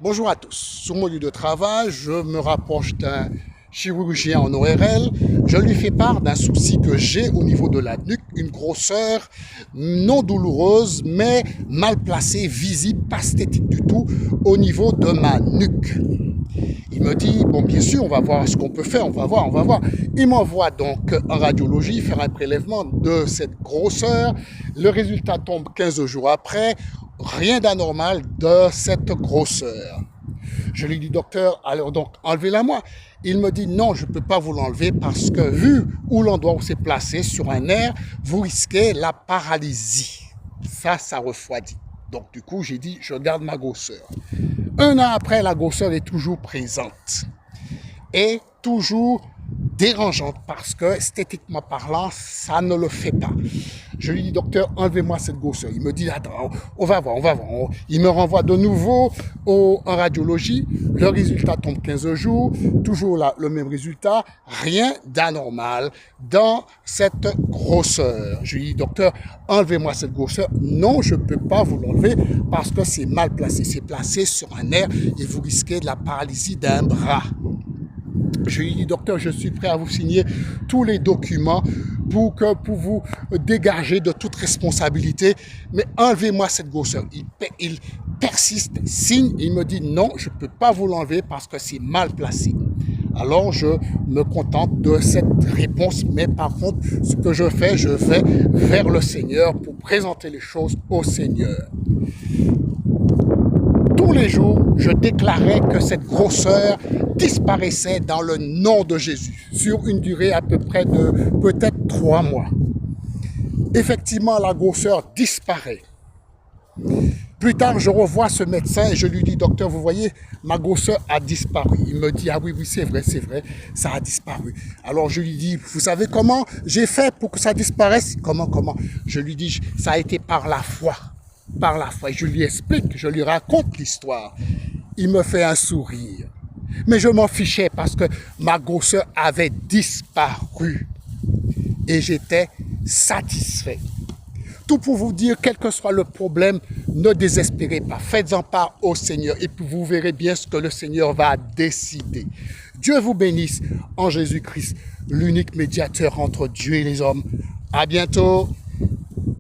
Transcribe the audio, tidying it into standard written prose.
Bonjour à tous. Sur mon lieu de travail, je me rapproche d'un chirurgien en ORL. Je lui fais part d'un souci que j'ai au niveau de la nuque, une grosseur non douloureuse, mais mal placée, visible, pas esthétique du tout, au niveau de ma nuque. Il me dit, bon, bien sûr, on va voir ce qu'on peut faire, on va voir. Il m'envoie donc en radiologie faire un prélèvement de cette grosseur. Le résultat tombe 15 jours après. Rien d'anormal de cette grosseur. Je lui dis, docteur, alors donc enlevez-la moi. Il me dit, non, je ne peux pas vous l'enlever parce que vu où l'endroit où c'est placé, sur un nerf, vous risquez la paralysie. Ça refroidit. Donc du coup, j'ai dit, je garde ma grosseur. Un an après, la grosseur est toujours présente et toujours dérangeante parce que, esthétiquement parlant, ça ne le fait pas. Je lui dis, docteur, enlevez-moi cette grosseur. Il me dit, attends, on va voir. Il me renvoie de nouveau en radiologie. Le résultat tombe 15 jours, toujours là, le même résultat, rien d'anormal dans cette grosseur. Je lui dis, docteur, enlevez-moi cette grosseur. Non, je ne peux pas vous l'enlever parce que c'est mal placé. C'est placé sur un nerf et vous risquez de la paralysie d'un bras. Je lui dis, docteur, je suis prêt à vous signer tous les documents pour vous dégager de toute responsabilité, mais enlevez-moi cette grosseur. Il persiste, signe, il me dit, non, je ne peux pas vous l'enlever parce que c'est mal placé. Alors, je me contente de cette réponse, mais par contre, ce que je vais vers le Seigneur pour présenter les choses au Seigneur. Tous les jours, je déclarais que cette grosseur disparaissait dans le nom de Jésus, sur une durée à peu près de peut-être 3 mois. Effectivement, la grosseur disparaît. Plus tard, je revois ce médecin et je lui dis, docteur, vous voyez, ma grosseur a disparu. Il me dit, ah oui, c'est vrai, ça a disparu. Alors je lui dis, vous savez comment j'ai fait pour que ça disparaisse? Comment? Je lui dis, ça a été par la foi. Par la foi. Et je lui explique, je lui raconte l'histoire. Il me fait un sourire. Mais je m'en fichais parce que ma grosseur avait disparu. Et j'étais satisfait. Tout pour vous dire, quel que soit le problème, ne désespérez pas. Faites-en part au Seigneur et puis vous verrez bien ce que le Seigneur va décider. Dieu vous bénisse en Jésus-Christ, l'unique médiateur entre Dieu et les hommes. À bientôt.